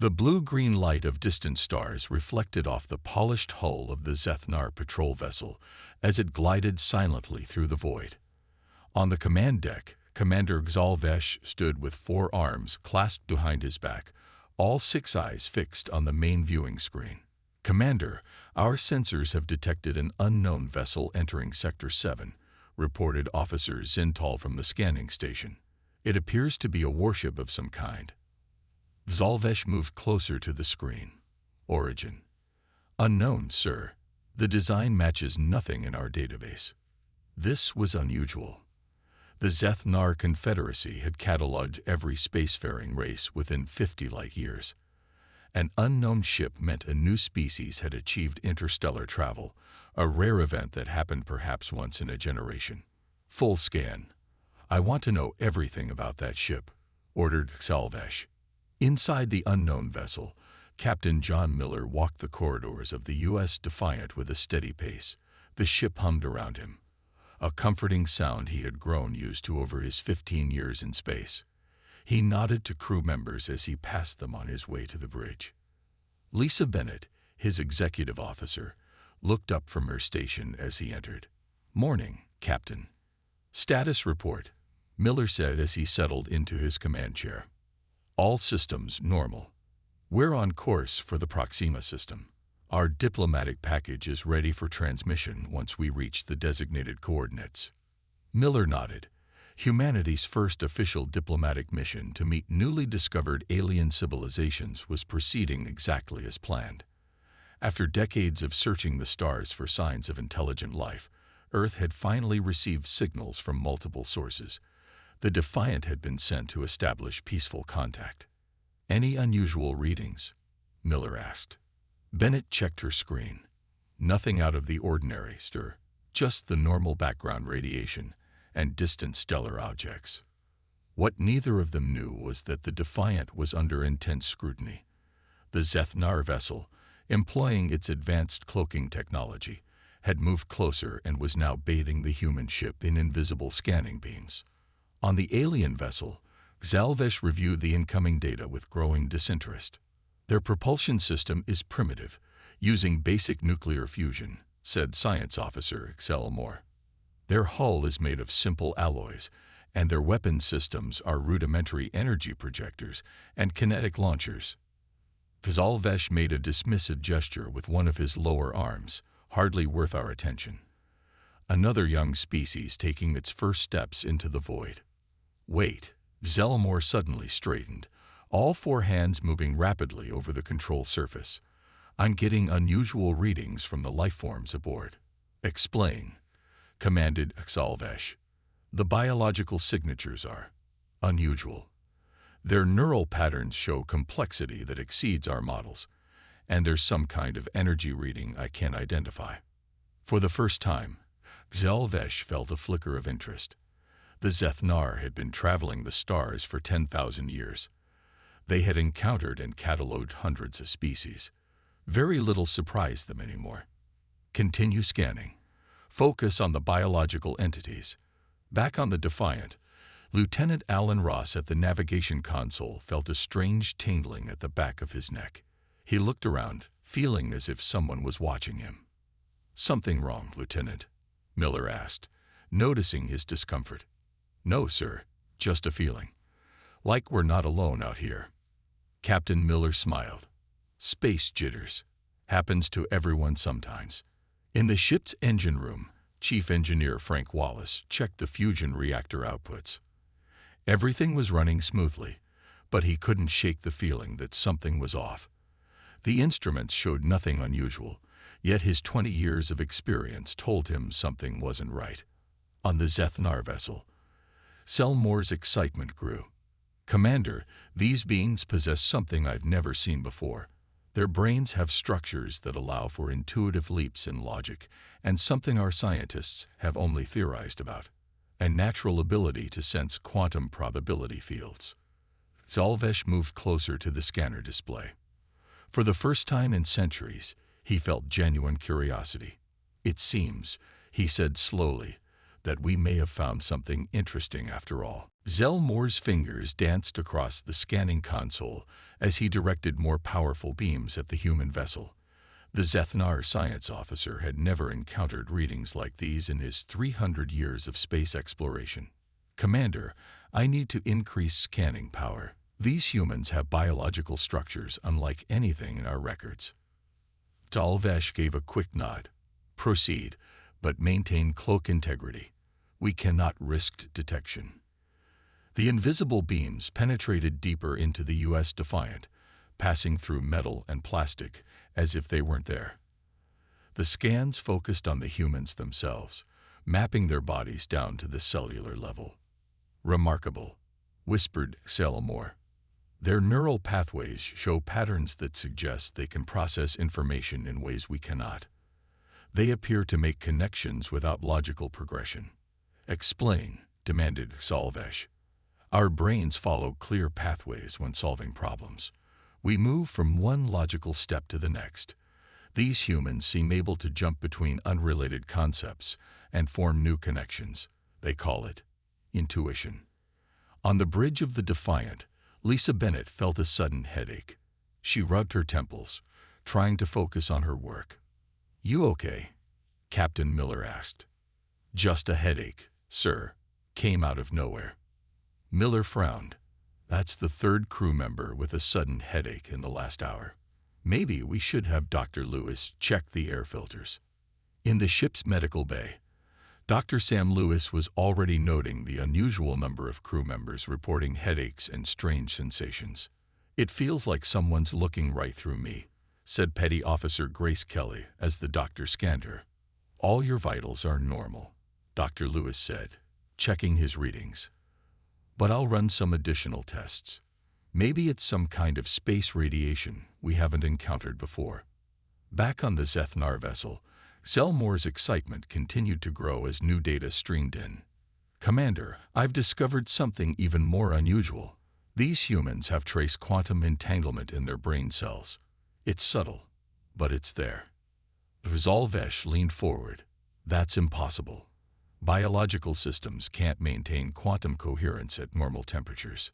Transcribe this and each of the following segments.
The blue-green light of distant stars reflected off the polished hull of the Zethnar patrol vessel as it glided silently through the void. On the command deck, Commander Xalvesh stood with 4 arms clasped behind his back, all 6 eyes fixed on the main viewing screen. "Commander, our sensors have detected an unknown vessel entering Sector 7, reported Officer Zintal from the scanning station. It appears to be a warship of some kind." Xalvesh moved closer to the screen. "Origin: unknown, sir. The design matches nothing in our database." This was unusual. The Zethnar Confederacy had catalogued every spacefaring race within 50 light years. An unknown ship meant a new species had achieved interstellar travel, a rare event that happened perhaps once in a generation. "Full scan. I want to know everything about that ship," ordered Xalvesh. Inside the unknown vessel, Captain John Miller walked the corridors of the U.S. Defiant with a steady pace. The ship hummed around him, a comforting sound he had grown used to over his 15 years in space. He nodded to crew members as he passed them on his way to the bridge. Lisa Bennett, his executive officer, looked up from her station as he entered. "Morning, Captain." "Status report," Miller said as he settled into his command chair. "All systems normal. We're on course for the Proxima system. Our diplomatic package is ready for transmission once we reach the designated coordinates." Miller nodded. Humanity's first official diplomatic mission to meet newly discovered alien civilizations was proceeding exactly as planned. After decades of searching the stars for signs of intelligent life, Earth had finally received signals from multiple sources. The Defiant had been sent to establish peaceful contact. "Any unusual readings?" Miller asked. Bennett checked her screen. "Nothing out of the ordinary, sir. Just the normal background radiation and distant stellar objects." What neither of them knew was that the Defiant was under intense scrutiny. The Zethnar vessel, employing its advanced cloaking technology, had moved closer and was now bathing the human ship in invisible scanning beams. On the alien vessel, Xalvesh reviewed the incoming data with growing disinterest. "Their propulsion system is primitive, using basic nuclear fusion," said Science Officer Excel Moore. "Their hull is made of simple alloys, and their weapon systems are rudimentary energy projectors and kinetic launchers." Xalvesh made a dismissive gesture with one of his lower arms, hardly worth our attention. Another young species taking its first steps into the void. "Wait." Zelmore suddenly straightened, all 4 hands moving rapidly over the control surface. "I'm getting unusual readings from the lifeforms aboard." "Explain," commanded Xalvesh. "The biological signatures are unusual. Their neural patterns show complexity that exceeds our models, and there's some kind of energy reading I can't identify." For the first time, Xalvesh felt a flicker of interest. The Zethnar had been traveling the stars for 10,000 years. They had encountered and catalogued hundreds of species. Very little surprised them anymore. "Continue scanning. Focus on the biological entities." Back on the Defiant, Lieutenant Alan Ross at the navigation console felt a strange tingling at the back of his neck. He looked around, feeling as if someone was watching him. "Something wrong, Lieutenant?" Miller asked, noticing his discomfort. "No, sir. Just a feeling. Like we're not alone out here." Captain Miller smiled. "Space jitters. Happens to everyone sometimes." In the ship's engine room, Chief Engineer Frank Wallace checked the fusion reactor outputs. Everything was running smoothly, but he couldn't shake the feeling that something was off. The instruments showed nothing unusual, yet his 20 years of experience told him something wasn't right. On the Zethnar vessel, Selmore's excitement grew. "Commander, these beings possess something I've never seen before. Their brains have structures that allow for intuitive leaps in logic, and something our scientists have only theorized about: a natural ability to sense quantum probability fields." Xalvesh moved closer to the scanner display. For the first time in centuries, he felt genuine curiosity. "It seems," he said slowly, "that we may have found something interesting after all." Zelmore's fingers danced across the scanning console as he directed more powerful beams at the human vessel. The Zethnar science officer had never encountered readings like these in his 300 years of space exploration. "Commander, I need to increase scanning power. These humans have biological structures unlike anything in our records." Zalvesh gave a quick nod. "Proceed, but maintain cloak integrity. We cannot risk detection." The invisible beams penetrated deeper into the U.S. Defiant, passing through metal and plastic as if they weren't there. The scans focused on the humans themselves, mapping their bodies down to the cellular level. "Remarkable," whispered Zelmore. "Their neural pathways show patterns that suggest they can process information in ways we cannot. They appear to make connections without logical progression." "Explain," demanded Zalvesh. "Our brains follow clear pathways when solving problems. We move from one logical step to the next. These humans seem able to jump between unrelated concepts and form new connections. They call it intuition." On the bridge of the Defiant, Lisa Bennett felt a sudden headache. She rubbed her temples, trying to focus on her work. "You okay?" Captain Miller asked. "Just a headache, sir," came out of nowhere. Miller frowned. "That's the third crew member with a sudden headache in the last hour. Maybe we should have Dr. Lewis check the air filters." In the ship's medical bay, Dr. Sam Lewis was already noting the unusual number of crew members reporting headaches and strange sensations. "It feels like someone's looking right through me," said Petty Officer Grace Kelly as the doctor scanned her. "All your vitals are normal," Dr. Lewis said, checking his readings. "But I'll run some additional tests. Maybe it's some kind of space radiation we haven't encountered before." Back on the Zethnar vessel, Zelmore's excitement continued to grow as new data streamed in. "Commander, I've discovered something even more unusual. These humans have trace quantum entanglement in their brain cells. It's subtle, but it's there." Zalvesh leaned forward. "That's impossible. Biological systems can't maintain quantum coherence at normal temperatures."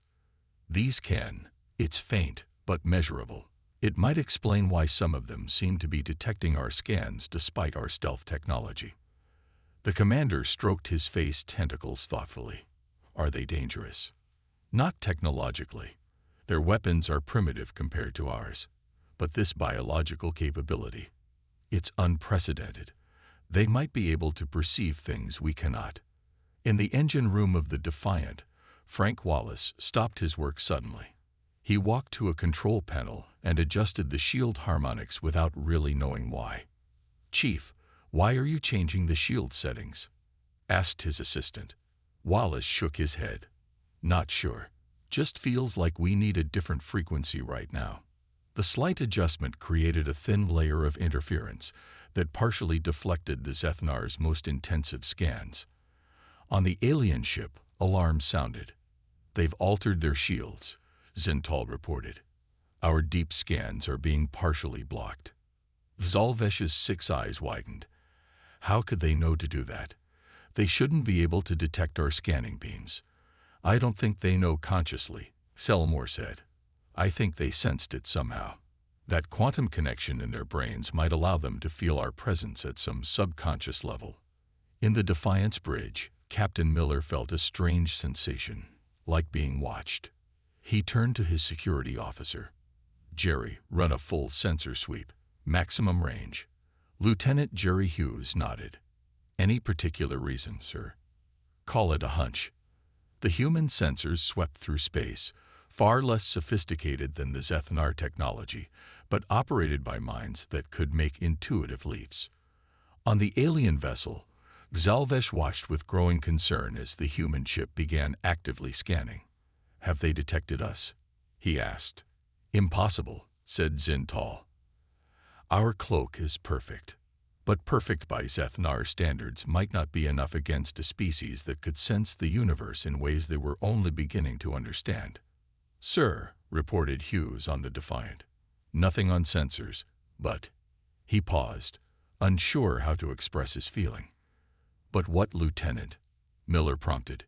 "These can. It's faint, but measurable. It might explain why some of them seem to be detecting our scans despite our stealth technology." The commander stroked his face tentacles thoughtfully. "Are they dangerous?" "Not technologically. Their weapons are primitive compared to ours. But this biological capability, it's unprecedented. They might be able to perceive things we cannot." In the engine room of the Defiant, Frank Wallace stopped his work suddenly. He walked to a control panel and adjusted the shield harmonics without really knowing why. "Chief, why are you changing the shield settings?" asked his assistant. Wallace shook his head. "Not sure. Just feels like we need a different frequency right now." The slight adjustment created a thin layer of interference that partially deflected the Zethnar's most intensive scans. On the alien ship, alarms sounded. "They've altered their shields," Zintal reported. "Our deep scans are being partially blocked." Zalvesh's 6 eyes widened. How could they know to do that? They shouldn't be able to detect our scanning beams. "I don't think they know consciously," Selmore said. "I think they sensed it somehow. That quantum connection in their brains might allow them to feel our presence at some subconscious level." In the Defiance bridge, Captain Miller felt a strange sensation, like being watched. He turned to his security officer. "Jerry, run a full sensor sweep. Maximum range." Lieutenant Jerry Hughes nodded. "Any particular reason, sir?" "Call it a hunch." The human sensors swept through space, far less sophisticated than the Zethnar technology, but operated by minds that could make intuitive leaps. On the alien vessel, Zalvesh watched with growing concern as the human ship began actively scanning. "Have they detected us?" he asked. "Impossible," said Zintal. "Our cloak is perfect. But perfect by Zethnar standards might not be enough against a species that could sense the universe in ways they were only beginning to understand." "Sir," reported Hughes on the Defiant, "nothing on sensors, but—" He paused, unsure how to express his feeling. "But what, Lieutenant?" Miller prompted.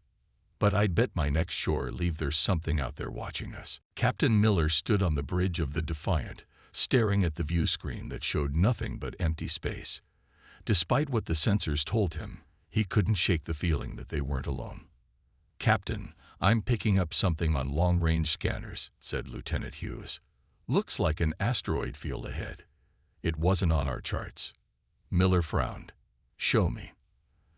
But I'd bet my next shore leave there's something out there watching us. Captain Miller stood on the bridge of the Defiant, staring at the view screen that showed nothing but empty space. Despite what the sensors told him, he couldn't shake the feeling that they weren't alone. "Captain, I'm picking up something on long-range scanners," said Lieutenant Hughes. "Looks like an asteroid field ahead. It wasn't on our charts." Miller frowned. "Show me."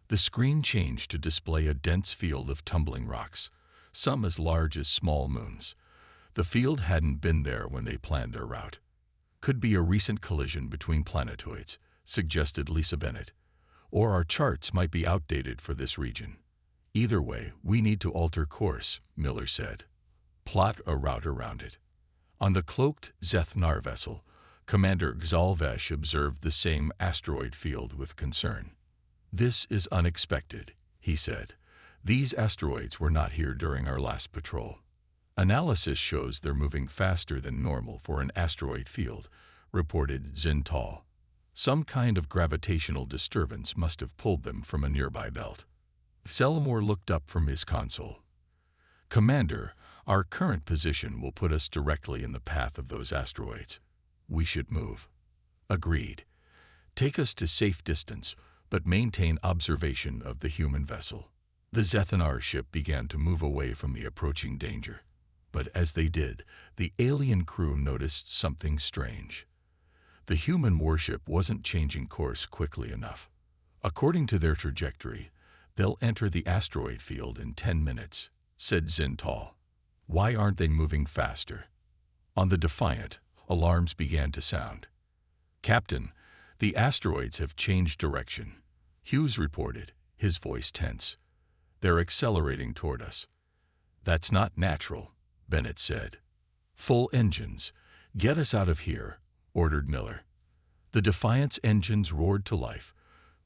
The screen changed to display a dense field of tumbling rocks, some as large as small moons. The field hadn't been there when they planned their route. "Could be a recent collision between planetoids," suggested Lisa Bennett. "Or our charts might be outdated for this region." "Either way, we need to alter course," Miller said. "Plot a route around it." On the cloaked Zeth-Nar vessel, Commander Xalvesh observed the same asteroid field with concern. "This is unexpected," he said. "These asteroids were not here during our last patrol." "Analysis shows they're moving faster than normal for an asteroid field," reported Zintal. "Some kind of gravitational disturbance must have pulled them from a nearby belt." Selmore looked up from his console. "Commander, our current position will put us directly in the path of those asteroids. We should move." "Agreed. Take us to safe distance, but maintain observation of the human vessel." The Zeth-Nar ship began to move away from the approaching danger. But as they did, the alien crew noticed something strange. The human warship wasn't changing course quickly enough. "According to their trajectory, they'll enter the asteroid field in 10 minutes, said Zintal. "Why aren't they moving faster?" On the Defiant, alarms began to sound. "Captain, the asteroids have changed direction," Hughes reported, his voice tense. "They're accelerating toward us." "That's not natural," Bennett said. "Full engines. Get us out of here," ordered Miller. The Defiant's engines roared to life,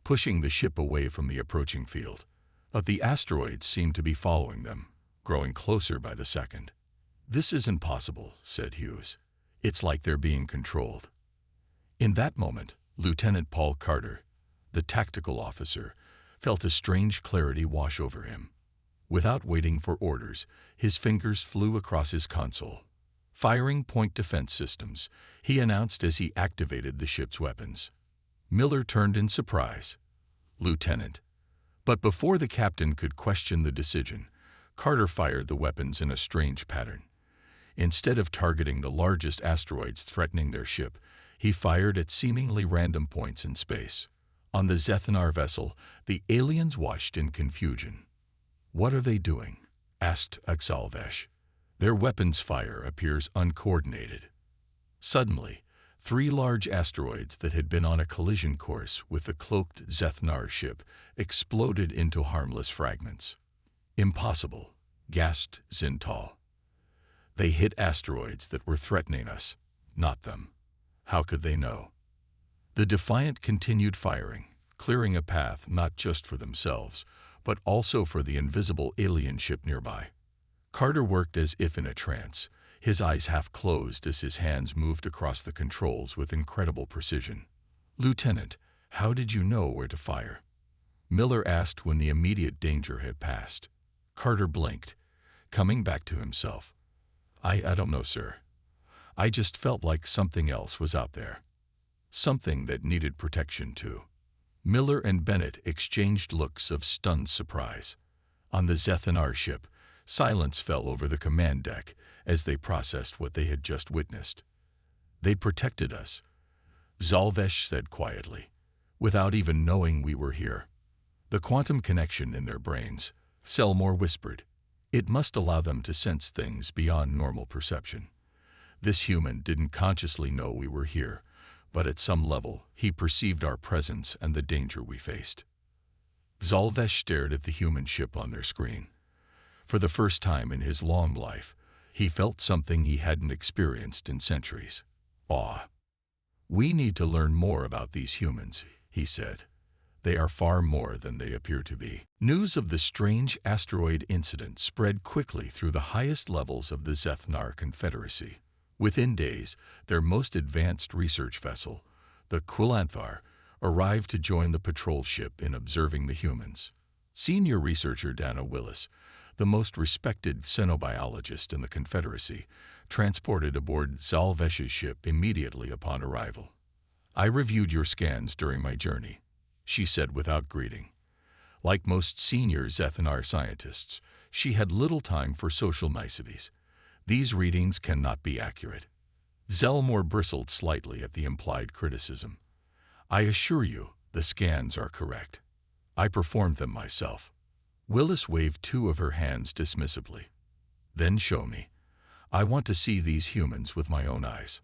pushing the ship away from the approaching field. But the asteroids seemed to be following them, growing closer by the second. "This isn't possible," said Hughes. "It's like they're being controlled." In that moment, Lieutenant Paul Carter, the tactical officer, felt a strange clarity wash over him. Without waiting for orders, his fingers flew across his console. "Firing point defense systems," he announced as he activated the ship's weapons. Miller turned in surprise. "Lieutenant." But before the captain could question the decision, Carter fired the weapons in a strange pattern. Instead of targeting the largest asteroids threatening their ship, he fired at seemingly random points in space. On the Zeth-Nar vessel, the aliens watched in confusion. "What are they doing?" asked Xalvesh. "Their weapons fire appears uncoordinated." Suddenly, 3 large asteroids that had been on a collision course with the cloaked Zeth-Nar ship exploded into harmless fragments. "Impossible," gasped Zintal. "They hit asteroids that were threatening us, not them. How could they know?" The Defiant continued firing, clearing a path not just for themselves, but also for the invisible alien ship nearby. Carter worked as if in a trance, his eyes half closed as his hands moved across the controls with incredible precision. "Lieutenant, how did you know where to fire?" Miller asked when the immediate danger had passed. Carter blinked, coming back to himself. I don't know, sir. I just felt like something else was out there. Something that needed protection too." Miller and Bennett exchanged looks of stunned surprise. On the Zeth-Nar ship, silence fell over the command deck as they processed what they had just witnessed. "They protected us," Xalvesh said quietly, "without even knowing we were here." "The quantum connection in their brains," Selmore whispered. "It must allow them to sense things beyond normal perception. This human didn't consciously know we were here, but at some level he perceived our presence and the danger we faced." Xalvesh stared at the human ship on their screen. For the first time in his long life, he felt something he hadn't experienced in centuries: awe. "We need to learn more about these humans," he said. "They are far more than they appear to be." News of the strange asteroid incident spread quickly through the highest levels of the Zeth-Nar Confederacy. Within days, their most advanced research vessel, the Quilanthar, arrived to join the patrol ship in observing the humans. Senior researcher Dana Willis, the most respected xenobiologist in the Confederacy, transported aboard Salvesh's ship immediately upon arrival. "I reviewed your scans during my journey," she said without greeting. Like most senior Zethnar scientists, she had little time for social niceties. "These readings cannot be accurate." Zelmore bristled slightly at the implied criticism. "I assure you, the scans are correct. I performed them myself." Willis waved two of her hands dismissively. "Then show me. I want to see these humans with my own eyes."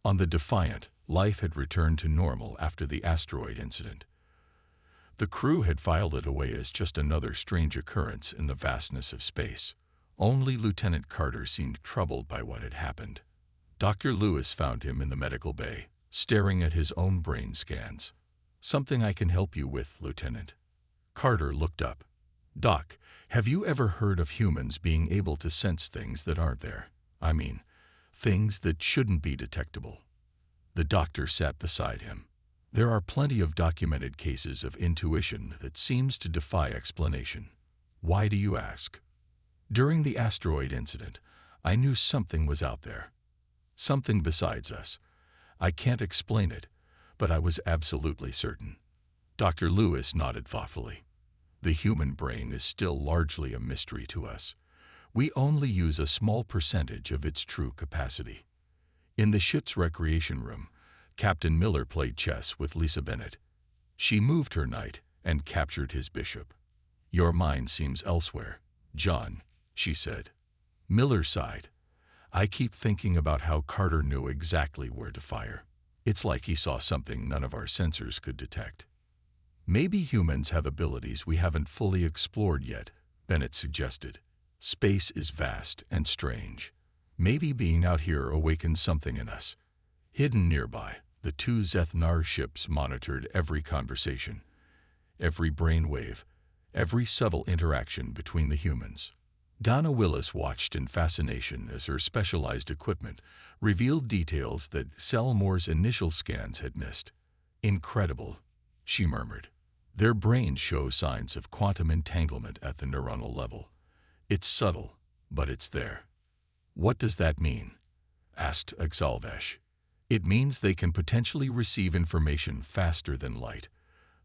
On the Defiant, life had returned to normal after the asteroid incident. The crew had filed it away as just another strange occurrence in the vastness of space. Only Lieutenant Carter seemed troubled by what had happened. Dr. Lewis found him in the medical bay, staring at his own brain scans. "Something I can help you with, Lieutenant." Carter looked up. "Doc, have you ever heard of humans being able to sense things that aren't there? I mean, things that shouldn't be detectable?" The doctor sat beside him. "There are plenty of documented cases of intuition that seems to defy explanation." "Why do you ask?" "During the asteroid incident, I knew something was out there. Something besides us. I can't explain it, but I was absolutely certain." Dr. Lewis nodded thoughtfully. "The human brain is still largely a mystery to us. We only use a small percentage of its true capacity." In the ship's recreation room, Captain Miller played chess with Lisa Bennett. She moved her knight and captured his bishop. "Your mind seems elsewhere, John," she said. Miller sighed. "I keep thinking about how Carter knew exactly where to fire. It's like he saw something none of our sensors could detect." "Maybe humans have abilities we haven't fully explored yet," Bennett suggested. "Space is vast and strange. Maybe being out here awakens something in us." Hidden nearby, the two Zethnar ships monitored every conversation, every brainwave, every subtle interaction between the humans. Donna Willis watched in fascination as her specialized equipment revealed details that Selmore's initial scans had missed. "Incredible," she murmured. "Their brains show signs of quantum entanglement at the neuronal level. It's subtle, but it's there." "What does that mean?" asked Exalvesh. "It means they can potentially receive information faster than light.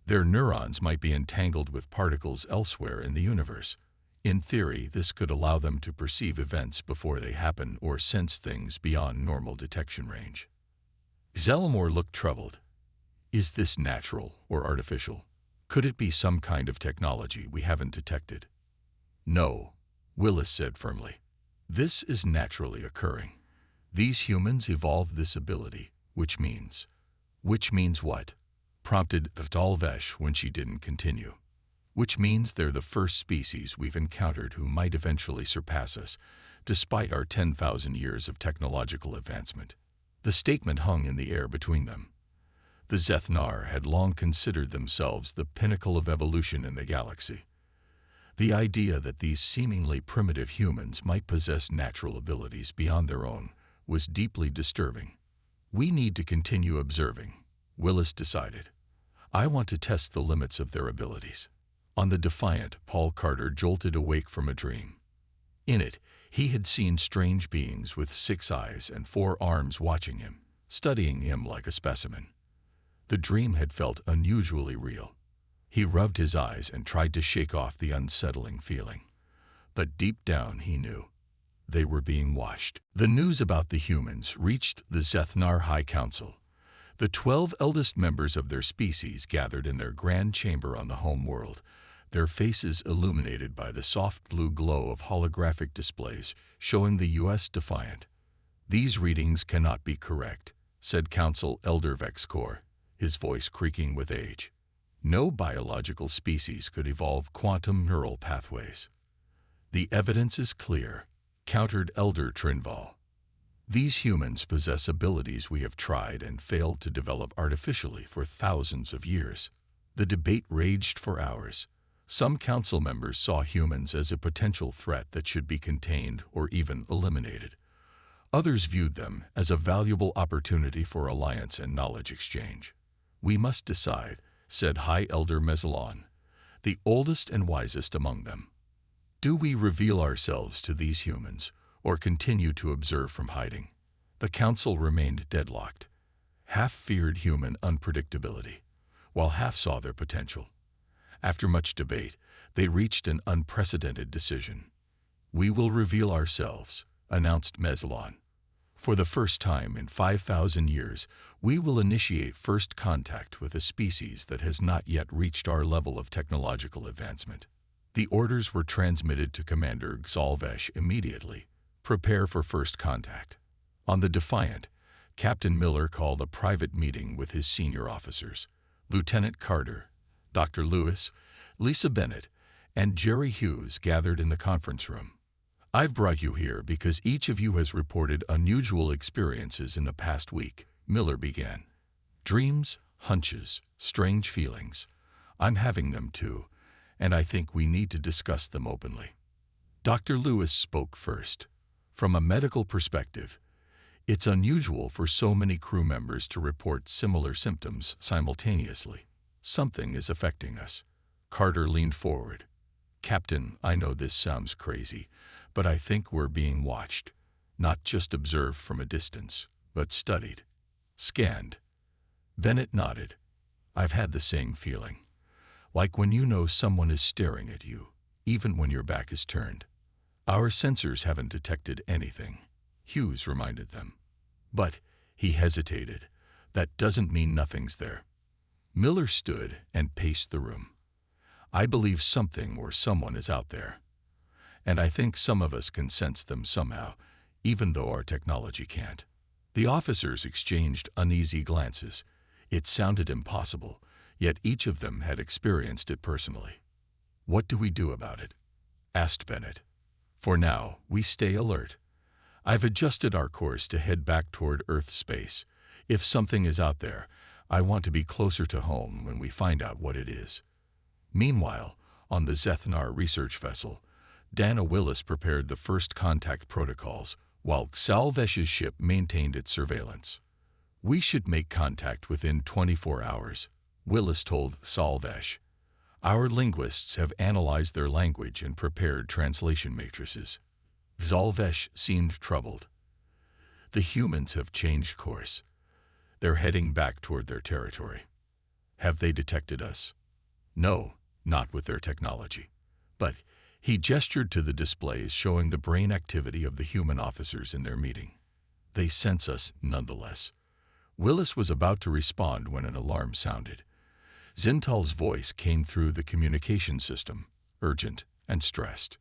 Their neurons might be entangled with particles elsewhere in the universe. In theory, this could allow them to perceive events before they happen or sense things beyond normal detection range." Zelmore looked troubled. "Is this natural or artificial? Could it be some kind of technology we haven't detected?" "No," Willis said firmly. "This is naturally occurring. These humans evolved this ability, which means..." "Which means what?" prompted Vtalvesh when she didn't continue. "Which means they're the first species we've encountered who might eventually surpass us, despite our 10,000 years of technological advancement." The statement hung in the air between them. The Zethnar had long considered themselves the pinnacle of evolution in the galaxy. The idea that these seemingly primitive humans might possess natural abilities beyond their own was deeply disturbing. "We need to continue observing," Willis decided. "I want to test the limits of their abilities." On the Defiant, Paul Carter jolted awake from a dream. In it, he had seen strange beings with 6 eyes and 4 arms watching him, studying him like a specimen. The dream had felt unusually real. He rubbed his eyes and tried to shake off the unsettling feeling. But deep down he knew. They were being watched. The news about the humans reached the Zethnar High Council. The 12 eldest members of their species gathered in their grand chamber on the home world, their faces illuminated by the soft blue glow of holographic displays showing the U.S. Defiant. "These readings cannot be correct," said Council Elder Vexcor, his voice creaking with age. "No biological species could evolve quantum neural pathways." "The evidence is clear," countered Elder Trinval. "These humans possess abilities we have tried and failed to develop artificially for thousands of years." The debate raged for hours. Some council members saw humans as a potential threat that should be contained or even eliminated. Others viewed them as a valuable opportunity for alliance and knowledge exchange. "We must decide," said High Elder Mesalon, the oldest and wisest among them. Do we reveal ourselves to these humans, or continue to observe from hiding? The council remained deadlocked. Half feared human unpredictability, while half saw their potential. After much debate, they reached an unprecedented decision. "We will reveal ourselves," announced Meslon. "For the first time in 5,000 years, we will initiate first contact with a species that has not yet reached our level of technological advancement." The orders were transmitted to Commander Xalvesh immediately. "Prepare for first contact." On the Defiant, Captain Miller called a private meeting with his senior officers. Lieutenant Carter, Dr. Lewis, Lisa Bennett, and Jerry Hughes gathered in the conference room. "I've brought you here because each of you has reported unusual experiences in the past week," Miller began. "Dreams, hunches, strange feelings. I'm having them too, and I think we need to discuss them openly." Dr. Lewis spoke first. "From a medical perspective, it's unusual for so many crew members to report similar symptoms simultaneously. Something is affecting us." Carter leaned forward. "Captain, I know this sounds crazy, but I think we're being watched. Not just observed from a distance, but studied, scanned." Bennett nodded. "I've had the same feeling. Like when you know someone is staring at you, even when your back is turned." "Our sensors haven't detected anything," Hughes reminded them. "But," he hesitated, "that doesn't mean nothing's there." Miller stood and paced the room. "I believe something or someone is out there. And I think some of us can sense them somehow, even though our technology can't." The officers exchanged uneasy glances. It sounded impossible, yet each of them had experienced it personally. "What do we do about it?" asked Bennett. "For now, we stay alert. I've adjusted our course to head back toward Earth space. If something is out there, I want to be closer to home when we find out what it is." Meanwhile, on the Zethnar research vessel, Dana Willis prepared the first contact protocols, while Xalvesh's ship maintained its surveillance. "We should make contact within 24 hours, Willis told Xalvesh. "Our linguists have analyzed their language and prepared translation matrices." Xalvesh seemed troubled. "The humans have changed course. They're heading back toward their territory." "Have they detected us?" "No, not with their technology. But," he gestured to the displays showing the brain activity of the human officers in their meeting, "they sense us nonetheless." Willis was about to respond when an alarm sounded. Zintal's voice came through the communication system, urgent and stressed.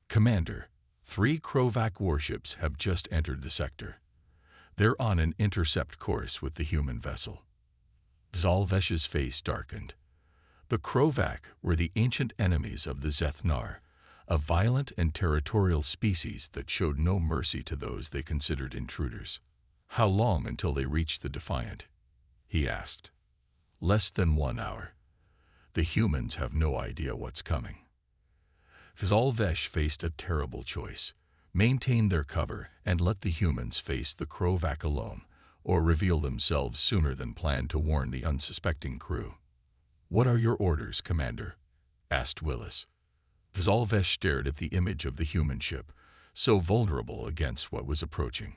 "Commander, 3 Krovac warships have just entered the sector. They're on an intercept course with the human vessel." Xalvesh's face darkened. The Krovac were the ancient enemies of the Zethnar, a violent and territorial species that showed no mercy to those they considered intruders. "How long until they reach the Defiant?" he asked. "Less than 1 hour. The humans have no idea what's coming." Xalvesh faced a terrible choice: maintain their cover and let the humans face the Krovac alone, or reveal themselves sooner than planned to warn the unsuspecting crew. "What are your orders, Commander?" asked Willis. Xalvesh stared at the image of the human ship, so vulnerable against what was approaching.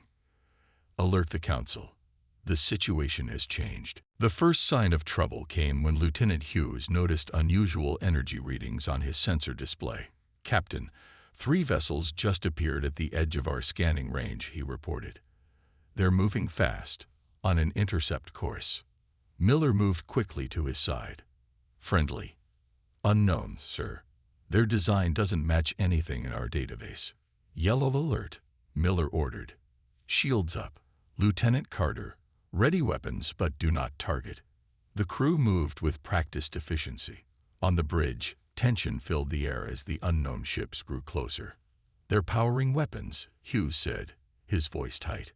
"Alert the Council. The situation has changed." The first sign of trouble came when Lieutenant Hughes noticed unusual energy readings on his sensor display. "Captain, 3 vessels just appeared at the edge of our scanning range," he reported. "They're moving fast, on an intercept course." Miller moved quickly to his side. "Friendly." "Unknown, sir. Their design doesn't match anything in our database." "Yellow alert," Miller ordered. "Shields up. Lieutenant Carter, ready weapons but do not target." The crew moved with practiced efficiency. On the bridge, tension filled the air as the unknown ships grew closer. "They're powering weapons," Hughes said, his voice tight.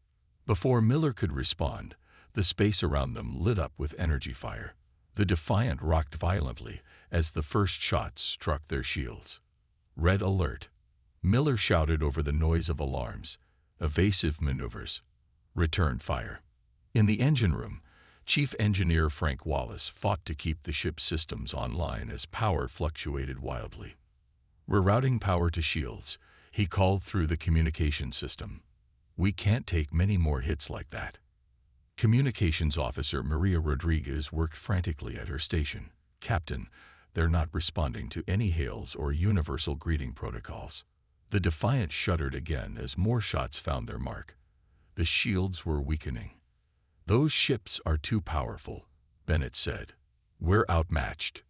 Before Miller could respond, the space around them lit up with energy fire. The Defiant rocked violently as the first shots struck their shields. "Red alert." Miller shouted over the noise of alarms. "Evasive maneuvers. Return fire." In the engine room, Chief Engineer Frank Wallace fought to keep the ship's systems online as power fluctuated wildly. "We're routing power to shields," he called through the communication system. "We can't take many more hits like that." Communications Officer Maria Rodriguez worked frantically at her station. "Captain, they're not responding to any hails or universal greeting protocols." The Defiant shuddered again as more shots found their mark. The shields were weakening. "Those ships are too powerful," Bennett said. "We're outmatched."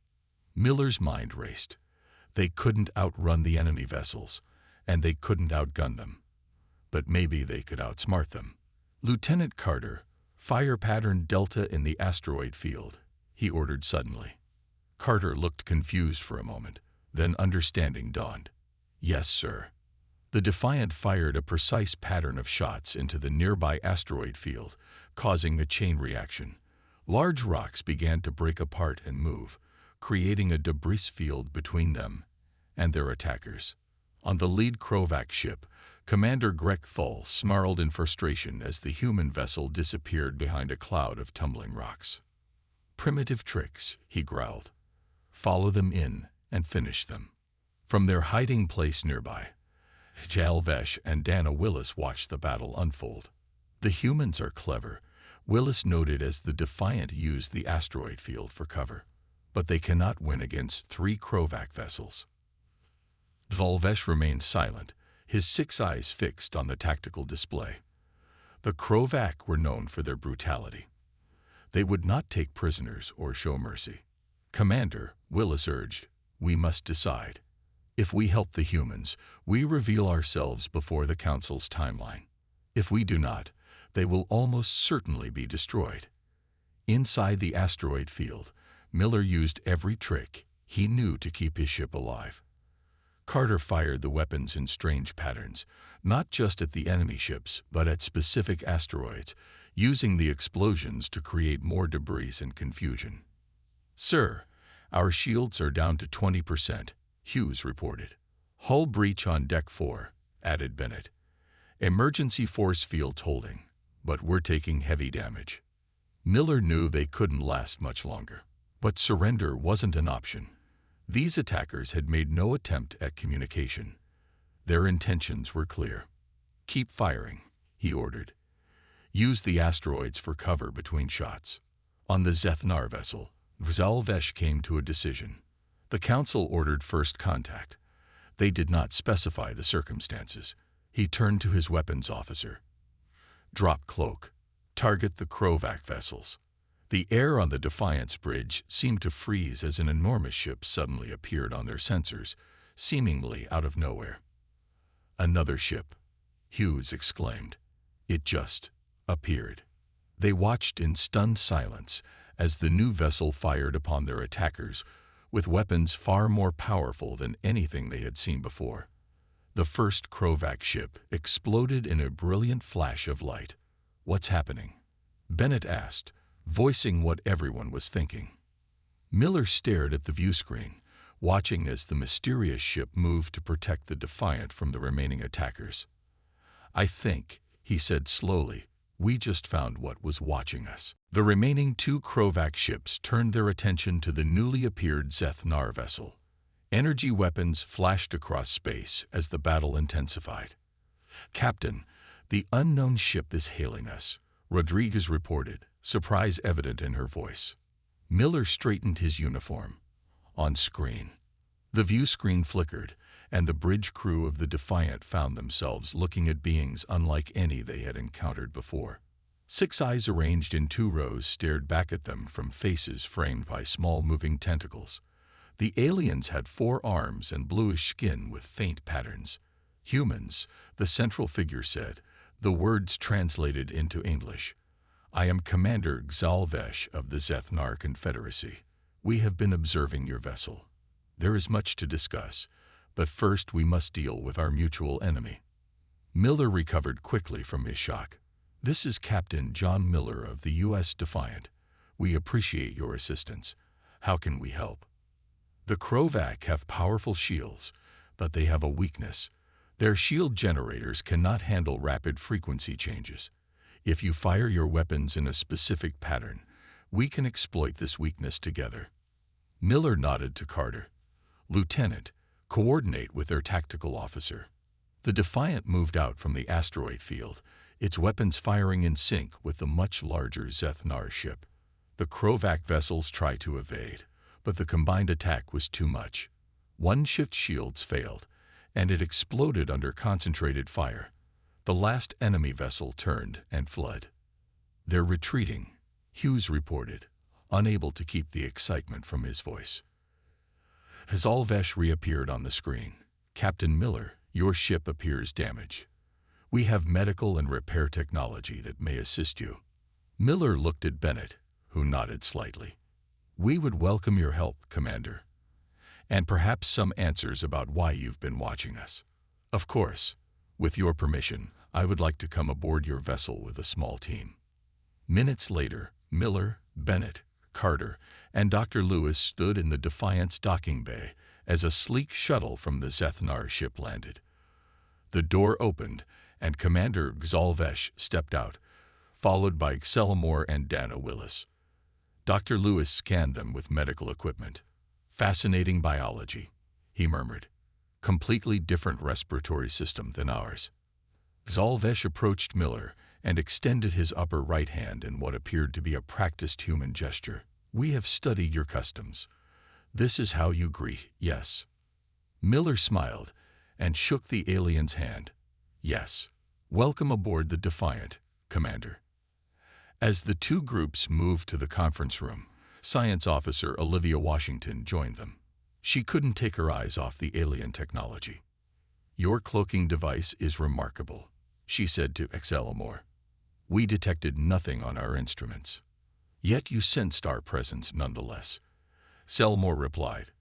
Miller's mind raced. They couldn't outrun the enemy vessels, and they couldn't outgun them. But maybe they could outsmart them. "Lieutenant Carter, fire pattern Delta in the asteroid field," he ordered suddenly. Carter looked confused for a moment, then understanding dawned. "Yes, sir." The Defiant fired a precise pattern of shots into the nearby asteroid field, causing a chain reaction. Large rocks began to break apart and move, creating a debris field between them and their attackers. On the lead Krovac ship, Commander Greg Thull snarled in frustration as the human vessel disappeared behind a cloud of tumbling rocks. "Primitive tricks," he growled. "Follow them in and finish them." From their hiding place nearby, Jalvesh and Dana Willis watched the battle unfold. "The humans are clever," Willis noted as the Defiant used the asteroid field for cover. "But they cannot win against 3 Krovac vessels." Jalvesh remained silent, his 6 eyes fixed on the tactical display. The Krovac were known for their brutality. They would not take prisoners or show mercy. "Commander," Willis urged, "we must decide. If we help the humans, we reveal ourselves before the Council's timeline. If we do not, they will almost certainly be destroyed." Inside the asteroid field, Miller used every trick he knew to keep his ship alive. Carter fired the weapons in strange patterns, not just at the enemy ships, but at specific asteroids, using the explosions to create more debris and confusion. "Sir, our shields are down to 20%, Hughes reported. "Hull breach on Deck 4, added Bennett. "Emergency force fields holding, but we're taking heavy damage." Miller knew they couldn't last much longer. But surrender wasn't an option. These attackers had made no attempt at communication. Their intentions were clear. "Keep firing," he ordered. "Use the asteroids for cover between shots." On the Zethnar vessel, Jalvesh came to a decision. The Council ordered first contact. They did not specify the circumstances. He turned to his weapons officer. "Drop cloak. Target the Krovac vessels." The air on the Defiance bridge seemed to freeze as an enormous ship suddenly appeared on their sensors, seemingly out of nowhere. "Another ship," Hughes exclaimed. It just appeared. They watched in stunned silence as the new vessel fired upon their attackers with weapons far more powerful than anything they had seen before. The first Krovac ship exploded in a brilliant flash of light. "What's happening?" Bennett asked, voicing what everyone was thinking. Miller stared at the view screen, watching as the mysterious ship moved to protect the Defiant from the remaining attackers. "I think," he said slowly, "we just found what was watching us." The remaining 2 Krovac ships turned their attention to the newly appeared Zethnar vessel. Energy weapons flashed across space as the battle intensified. "Captain, the unknown ship is hailing us," Rodriguez reported, surprise evident in her voice. Miller straightened his uniform. On screen, the view screen flickered, and the bridge crew of the Defiant found themselves looking at beings unlike any they had encountered before. 6 eyes arranged in 2 rows stared back at them from faces framed by small moving tentacles. The aliens had 4 arms and bluish skin with faint patterns. "Humans," the central figure said, the words translated into English. "I am Commander Jalvesh of the Zethnar Confederacy. We have been observing your vessel. There is much to discuss, but first we must deal with our mutual enemy." Miller recovered quickly from his shock. "This is Captain John Miller of the U.S. Defiant. We appreciate your assistance. How can we help?" "The Krovac have powerful shields, but they have a weakness. Their shield generators cannot handle rapid frequency changes. If you fire your weapons in a specific pattern, we can exploit this weakness together." Miller nodded to Carter. "Lieutenant, Coordinate with their tactical officer. The Defiant moved out from the asteroid field, its weapons firing in sync with the much larger Zeth-Nar ship. The Krovac vessels tried to evade, but the combined attack was too much. One ship's shields failed, and it exploded under concentrated fire. The last enemy vessel turned and fled. "They're retreating," Hughes reported, unable to keep the excitement from his voice. Hazalvesh reappeared on the screen. "Captain Miller, your ship appears damaged. We have medical and repair technology that may assist you." Miller looked at Bennett, who nodded slightly. "We would welcome your help, Commander. And perhaps some answers about why you've been watching us. Of course, with your permission, I would like to come aboard your vessel with a small team." Minutes later, Miller, Bennett, Carter, and Dr. Lewis stood in the Defiant's docking bay as a sleek shuttle from the Zeth-Nar ship landed. The door opened, and Commander Xalvesh stepped out, followed by Xelamore and Dana Willis. Dr. Lewis scanned them with medical equipment. "Fascinating biology," he murmured. "Completely different respiratory system than ours." Xalvesh approached Miller and extended his upper right hand in what appeared to be a practiced human gesture. "We have studied your customs. This is how you greet, yes?" Miller smiled and shook the alien's hand. "Yes. Welcome aboard the Defiant, Commander." As the two groups moved to the conference room, Science Officer Olivia Washington joined them. She couldn't take her eyes off the alien technology. "Your cloaking device is remarkable," she said to Xelamore. "We detected nothing on our instruments. Yet you sensed our presence nonetheless." Xelamore replied,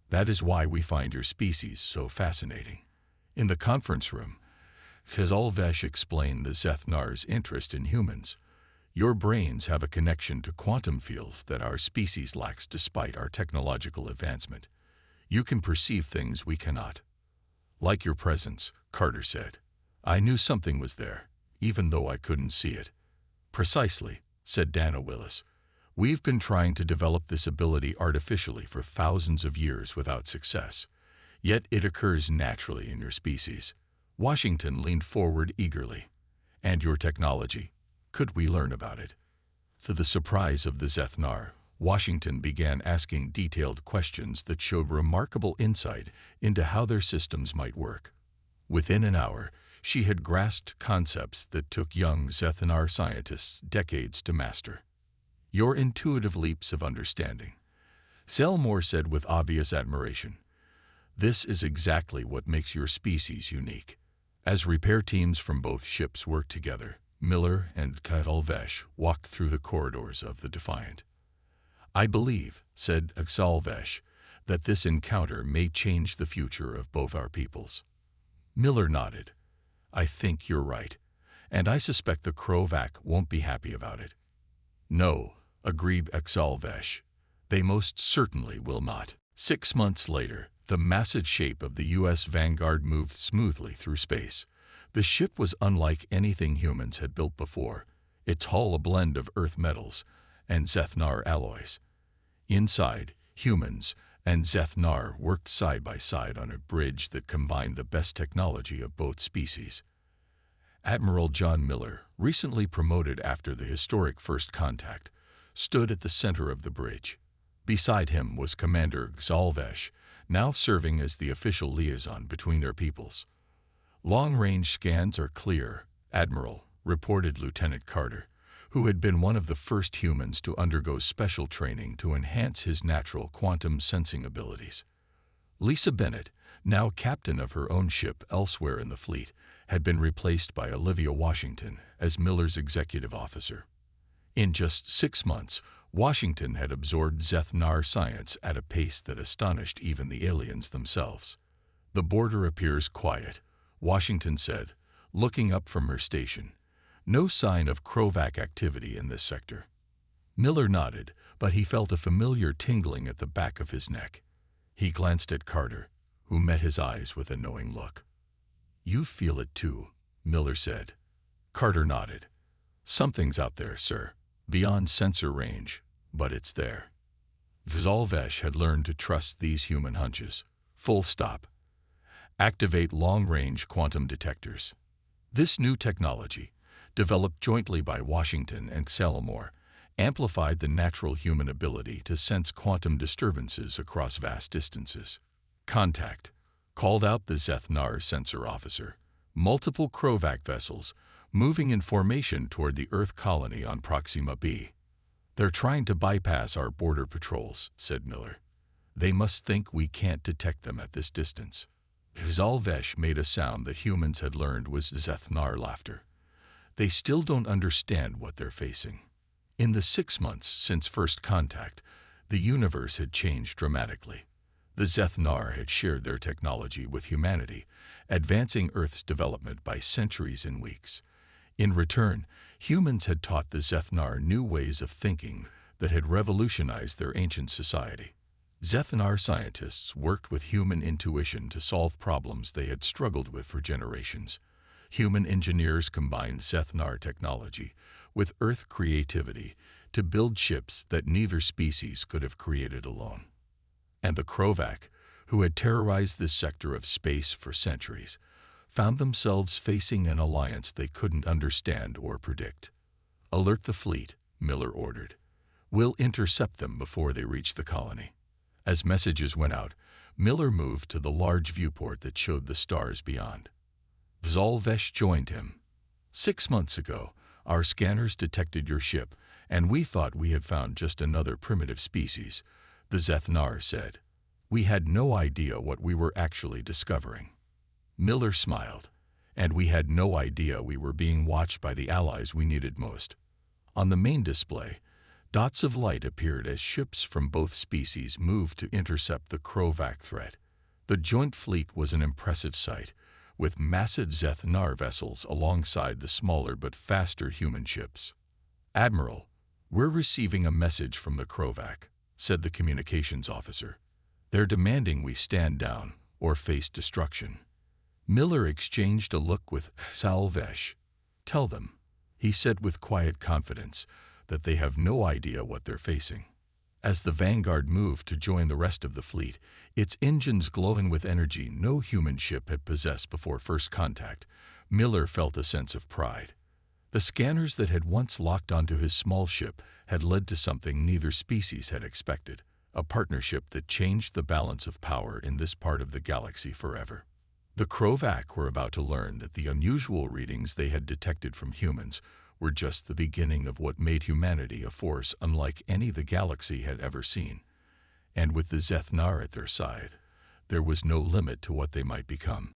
"That is why we find your species so fascinating." In the conference room, Xalvesh explained the Zeth-Nar's interest in humans. "Your brains have a connection to quantum fields that our species lacks despite our technological advancement. You can perceive things we cannot." "Like your presence," Carter said. "I knew something was there, even though I couldn't see it." "Precisely," said Dana Willis. "We've been trying to develop this ability artificially for thousands of years without success. Yet it occurs naturally in your species." Washington leaned forward eagerly. "And your technology? Could we learn about it?" To the surprise of the Zeth-Nar, Washington began asking detailed questions that showed remarkable insight into how their systems might work. Within an hour, she had grasped concepts that took young Zeth-Nar scientists decades to master. "Your intuitive leaps of understanding," Xelamore said with obvious admiration. "This is exactly what makes your species unique." As repair teams from both ships worked together, Miller and Xalvesh walked through the corridors of the Defiant. "I believe," said Xalvesh, "that this encounter may change the future of both our peoples." Miller nodded. "I think you're right, and I suspect the Krovac won't be happy about it." "No," agreed Xalvesh. "They most certainly will not." 6 months later, the massive shape of the U.S. Vanguard moved smoothly through space. The ship was unlike anything humans had built before, its hull a blend of Earth metals and Zeth-Nar alloys. Inside, humans and Zeth-Nar worked side by side on a bridge that combined the best technology of both species. Admiral John Miller, recently promoted after the historic first contact, stood at the center of the bridge. Beside him was Commander Xalvesh, now serving as the official liaison between their peoples. "Long-range scans are clear, Admiral," reported Lieutenant Carter, who had been one of the first humans to undergo special training to enhance his natural quantum sensing abilities. Lisa Bennett, now captain of her own ship elsewhere in the fleet, had been replaced by Olivia Washington as Miller's executive officer. In just 6 months, Washington had absorbed Zeth-Nar science at a pace that astonished even the aliens themselves. "The border appears quiet," Washington said, looking up from her station. "No sign of Krovac activity in this sector." Miller nodded, but he felt a familiar tingling at the back of his neck. He glanced at Carter, who met his eyes with a knowing look. "You feel it too," Miller said. Carter nodded. "Something's out there, sir, beyond sensor range, but it's there." Xalvesh had learned to trust these human hunches. Full stop. Activate long-range quantum detectors. This new technology, developed jointly by Washington and Salamore, amplified the natural human ability to sense quantum disturbances across vast distances. Contact. Called out the Zeth-Nar sensor officer. Multiple Krovac vessels, moving in formation toward the Earth colony on Proxima b. They're trying to bypass our border patrols, said Miller. They must think we can't detect them at this distance. Zalvesh made a sound that humans had learned was Zeth-Nar laughter. They still don't understand what they're facing. In the 6 months since first contact, the universe had changed dramatically. The Zeth-Nar had shared their technology with humanity, advancing Earth's development by centuries and weeks. In return, humans had taught the Zeth-Nar new ways of thinking that had revolutionized their ancient society. Zeth-Nar scientists worked with human intuition to solve problems they had struggled with for generations. Human engineers combined Zeth-Nar technology with Earth creativity to build ships that neither species could have created alone. And the Krovac, who had terrorized this sector of space for centuries, found themselves facing an alliance they couldn't understand or predict. Alert the fleet, Miller ordered. We'll intercept them before they reach the colony. As messages went out, Miller moved to the large viewport that showed the stars beyond. Zalvesh joined him. 6 months ago, our scanners detected your ship, and we thought we had found just another primitive species, the Zeth-Nar said. We had no idea what we were actually discovering. Miller smiled. And we had no idea we were being watched by the allies we needed most. On the main display, dots of light appeared as ships from both species moved to intercept the Krovac threat. The joint fleet was an impressive sight, with massive Zeth-Nar vessels alongside the smaller but faster human ships. Admiral, we're receiving a message from the Krovac, said the communications officer. They're demanding we stand down or face destruction. Miller exchanged a look with Zalvesh. Tell them, he said with quiet confidence, that they have no idea what they're facing. As the Vanguard moved to join the rest of the fleet, its engines glowing with energy no human ship had possessed before first contact, Miller felt a sense of pride. The scanners that had once locked onto his small ship had led to something neither species had expected, a partnership that changed the balance of power in this part of the galaxy forever. The Krovac were about to learn that the unusual readings they had detected from humans were just the beginning of what made humanity a force unlike any the galaxy had ever seen. And with the Zeth-Nar at their side, there was no limit to what they might become.